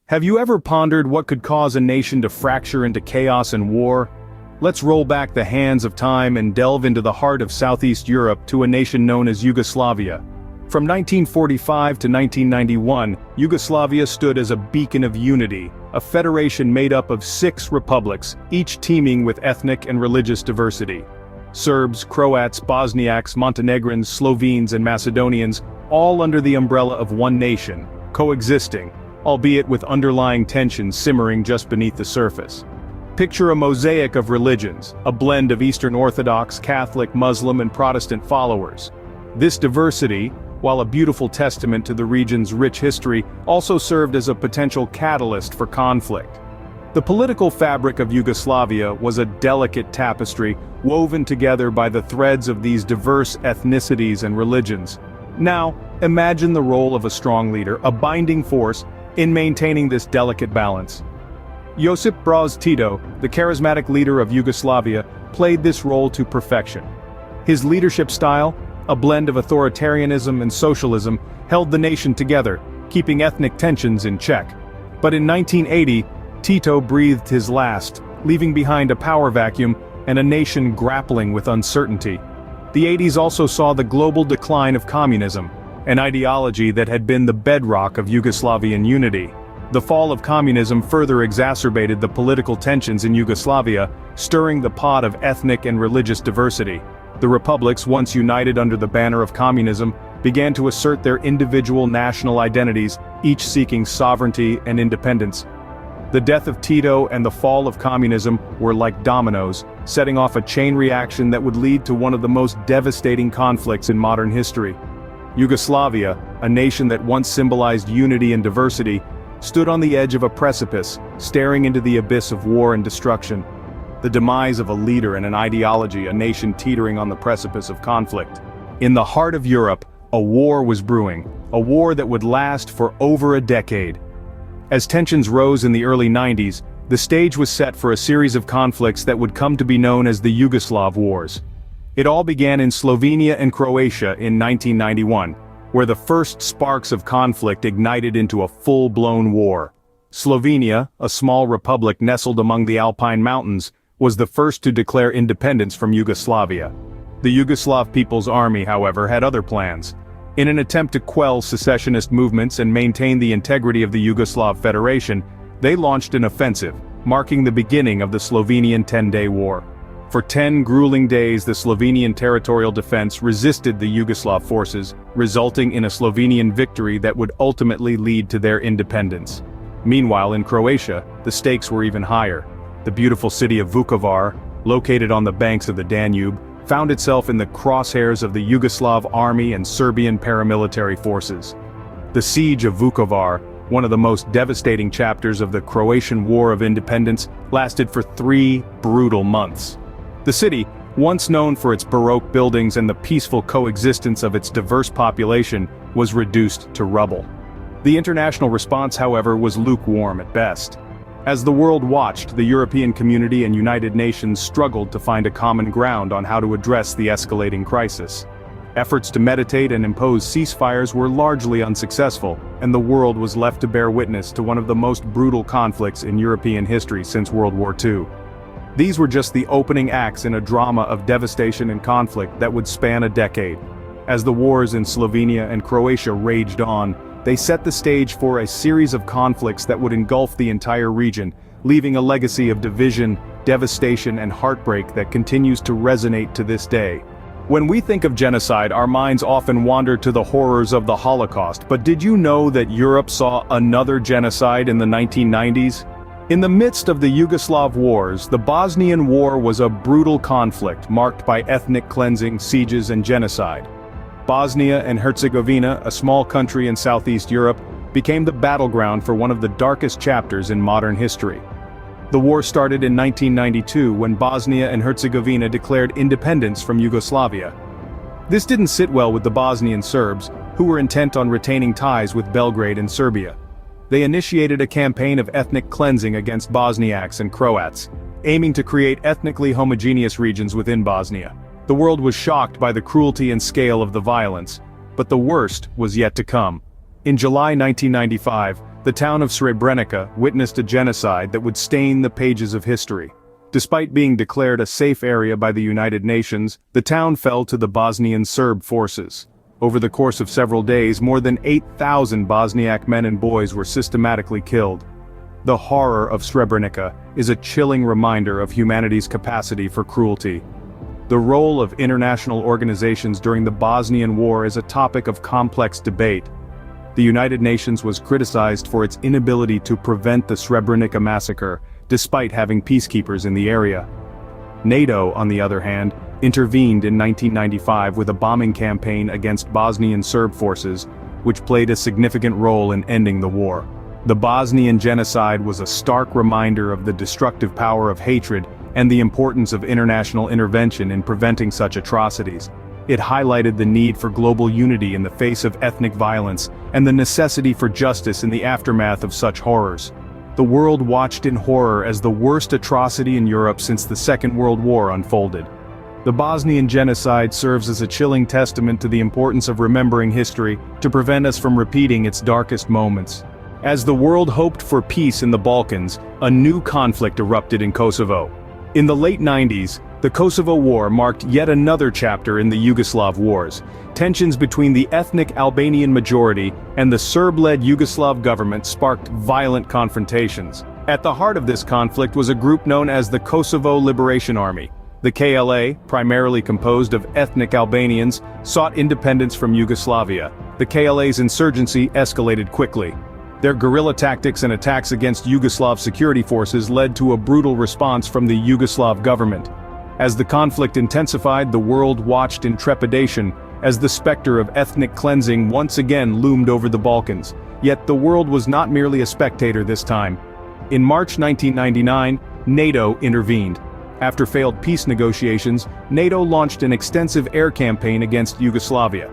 Have you ever pondered what could cause a nation to fracture into chaos and war? Let's roll back the hands of time and delve into the heart of Southeast Europe to a nation known as Yugoslavia. From 1945 to 1991, Yugoslavia stood as a beacon of unity, a federation made up of 6 republics, each teeming with ethnic and religious diversity. Serbs, Croats, Bosniaks, Montenegrins, Slovenes and Macedonians, all under the umbrella of one nation, coexisting, albeit with underlying tensions simmering just beneath the surface. Picture a mosaic of religions, a blend of Eastern Orthodox, Catholic, Muslim and Protestant followers. This diversity, while a beautiful testament to the region's rich history, also served as a potential catalyst for conflict. The political fabric of Yugoslavia was a delicate tapestry woven together by the threads of these diverse ethnicities and religions. Now, imagine the role of a strong leader, a binding force, in maintaining this delicate balance. Josip Broz Tito, the charismatic leader of Yugoslavia, played this role to perfection. His leadership style, a blend of authoritarianism and socialism, held the nation together, keeping ethnic tensions in check. But in 1980, Tito breathed his last, leaving behind a power vacuum and a nation grappling with uncertainty. The 80s also saw the global decline of communism, an ideology that had been the bedrock of Yugoslavian unity. The fall of communism further exacerbated the political tensions in Yugoslavia, stirring the pot of ethnic and religious diversity. The republics, once united under the banner of communism, began to assert their individual national identities, each seeking sovereignty and independence. The death of Tito and the fall of communism were like dominoes, setting off a chain reaction that would lead to one of the most devastating conflicts in modern history. Yugoslavia, a nation that once symbolized unity and diversity, stood on the edge of a precipice, staring into the abyss of war and destruction. The demise of a leader and an ideology, a nation teetering on the precipice of conflict. In the heart of Europe, a war was brewing, a war that would last for over a decade. As tensions rose in the early 90s, the stage was set for a series of conflicts that would come to be known as the Yugoslav Wars. It all began in Slovenia and Croatia in 1991, where the first sparks of conflict ignited into a full-blown war. Slovenia, a small republic nestled among the Alpine Mountains, was the first to declare independence from Yugoslavia. The Yugoslav People's Army, however, had other plans. In an attempt to quell secessionist movements and maintain the integrity of the Yugoslav Federation, they launched an offensive, marking the beginning of the Slovenian 10-day war. For 10 grueling days, the Slovenian territorial defense resisted the Yugoslav forces, resulting in a Slovenian victory that would ultimately lead to their independence. Meanwhile, in Croatia, the stakes were even higher. The beautiful city of Vukovar, located on the banks of the Danube, found itself in the crosshairs of the Yugoslav army and Serbian paramilitary forces. The siege of Vukovar, one of the most devastating chapters of the Croatian War of Independence, lasted for 3 brutal months. The city, once known for its Baroque buildings and the peaceful coexistence of its diverse population, was reduced to rubble. The international response, however, was lukewarm at best. As the world watched, the European community and United Nations struggled to find a common ground on how to address the escalating crisis. Efforts to mediate and impose ceasefires were largely unsuccessful, and the world was left to bear witness to one of the most brutal conflicts in European history since World War II. These were just the opening acts in a drama of devastation and conflict that would span a decade. As the wars in Slovenia and Croatia raged on, they set the stage for a series of conflicts that would engulf the entire region, leaving a legacy of division, devastation and heartbreak that continues to resonate to this day. When we think of genocide, our minds often wander to the horrors of the Holocaust, but did you know that Europe saw another genocide in the 1990s? In the midst of the Yugoslav wars, the Bosnian War was a brutal conflict marked by ethnic cleansing, sieges and genocide. Bosnia and Herzegovina, a small country in Southeast Europe, became the battleground for one of the darkest chapters in modern history. The war started in 1992 when Bosnia and Herzegovina declared independence from Yugoslavia. This didn't sit well with the Bosnian Serbs, who were intent on retaining ties with Belgrade and Serbia. They initiated a campaign of ethnic cleansing against Bosniaks and Croats, aiming to create ethnically homogeneous regions within Bosnia. The world was shocked by the cruelty and scale of the violence, but the worst was yet to come. In July 1995, The town of Srebrenica witnessed a genocide that would stain the pages of history. Despite being declared a safe area by the United Nations, the town fell to the Bosnian Serb forces. Over the course of several days, more than 8,000 Bosniak men and boys were systematically killed. The horror of Srebrenica is a chilling reminder of humanity's capacity for cruelty. The role of international organizations during the Bosnian War is a topic of complex debate. The United Nations was criticized for its inability to prevent the Srebrenica massacre, despite having peacekeepers in the area. NATO, on the other hand, intervened in 1995 with a bombing campaign against Bosnian Serb forces, which played a significant role in ending the war. The Bosnian genocide was a stark reminder of the destructive power of hatred and the importance of international intervention in preventing such atrocities. It highlighted the need for global unity in the face of ethnic violence and the necessity for justice in the aftermath of such horrors. The world watched in horror as the worst atrocity in Europe since the Second World War unfolded. The Bosnian genocide serves as a chilling testament to the importance of remembering history to prevent us from repeating its darkest moments. As the world hoped for peace in the Balkans, a new conflict erupted in Kosovo. In the late 90s, the Kosovo War marked yet another chapter in the Yugoslav Wars. Tensions between the ethnic Albanian majority and the Serb-led Yugoslav government sparked violent confrontations. At the heart of this conflict was a group known as the Kosovo Liberation Army. The KLA, primarily composed of ethnic Albanians, sought independence from Yugoslavia. The KLA's insurgency escalated quickly. Their guerrilla tactics and attacks against Yugoslav security forces led to a brutal response from the Yugoslav government. As the conflict intensified, the world watched in trepidation as the specter of ethnic cleansing once again loomed over the Balkans. Yet the world was not merely a spectator this time. In March 1999, NATO intervened. After failed peace negotiations, NATO launched an extensive air campaign against Yugoslavia.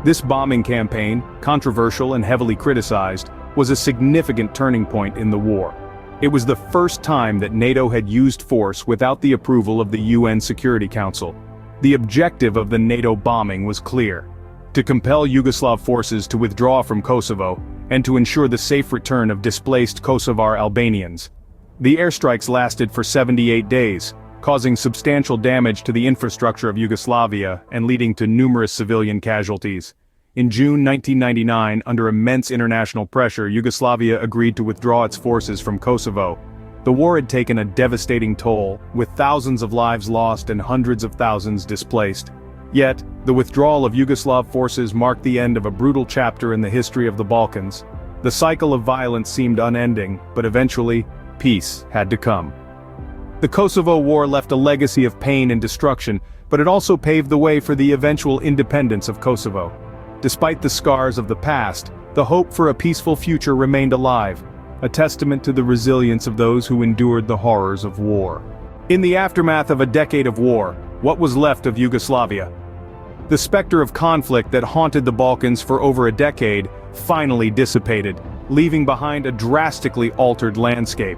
This bombing campaign, controversial and heavily criticized, was a significant turning point in the war. It was the first time that NATO had used force without the approval of the UN Security Council. The objective of the NATO bombing was clear: to compel Yugoslav forces to withdraw from Kosovo, and to ensure the safe return of displaced Kosovar Albanians. The airstrikes lasted for 78 days, causing substantial damage to the infrastructure of Yugoslavia and leading to numerous civilian casualties. In June 1999, under immense international pressure, Yugoslavia agreed to withdraw its forces from Kosovo. The war had taken a devastating toll, with thousands of lives lost and hundreds of thousands displaced. Yet, the withdrawal of Yugoslav forces marked the end of a brutal chapter in the history of the Balkans. The cycle of violence seemed unending, but eventually, peace had to come. The Kosovo War left a legacy of pain and destruction, but it also paved the way for the eventual independence of Kosovo. Despite the scars of the past, the hope for a peaceful future remained alive, a testament to the resilience of those who endured the horrors of war. In the aftermath of a decade of war, what was left of Yugoslavia? The specter of conflict that haunted the Balkans for over a decade finally dissipated, leaving behind a drastically altered landscape.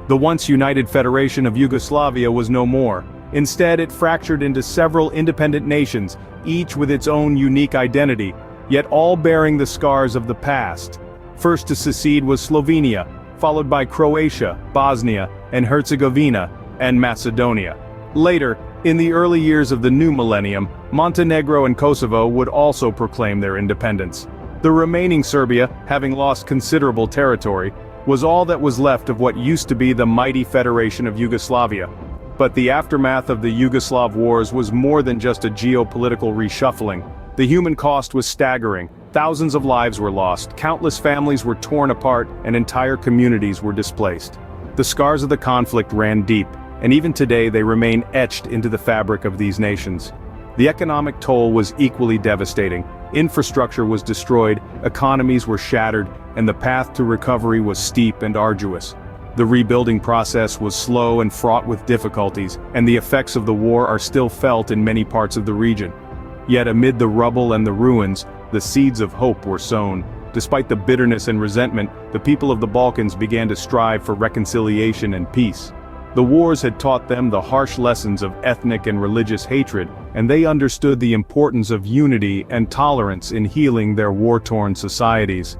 The once united Federation of Yugoslavia was no more. Instead, it fractured into several independent nations, each with its own unique identity, yet all bearing the scars of the past. First to secede was Slovenia, followed by Croatia, Bosnia and Herzegovina, and Macedonia. Later, in the early years of the new millennium, Montenegro and Kosovo would also proclaim their independence. The remaining Serbia, having lost considerable territory, was all that was left of what used to be the mighty Federation of Yugoslavia. But the aftermath of the Yugoslav Wars was more than just a geopolitical reshuffling. The human cost was staggering. Thousands of lives were lost, countless families were torn apart, and entire communities were displaced. The scars of the conflict ran deep, and even today they remain etched into the fabric of these nations. The economic toll was equally devastating. Infrastructure was destroyed, economies were shattered, and the path to recovery was steep and arduous. The rebuilding process was slow and fraught with difficulties, and the effects of the war are still felt in many parts of the region. Yet amid the rubble and the ruins, the seeds of hope were sown. Despite the bitterness and resentment, the people of the Balkans began to strive for reconciliation and peace. The wars had taught them the harsh lessons of ethnic and religious hatred, and they understood the importance of unity and tolerance in healing their war-torn societies.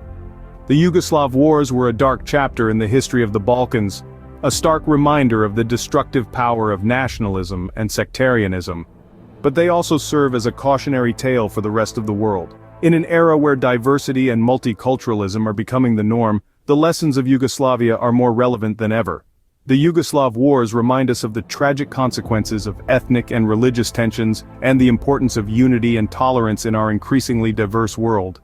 The Yugoslav Wars were a dark chapter in the history of the Balkans, a stark reminder of the destructive power of nationalism and sectarianism. But they also serve as a cautionary tale for the rest of the world. In an era where diversity and multiculturalism are becoming the norm, the lessons of Yugoslavia are more relevant than ever. The Yugoslav Wars remind us of the tragic consequences of ethnic and religious tensions and the importance of unity and tolerance in our increasingly diverse world.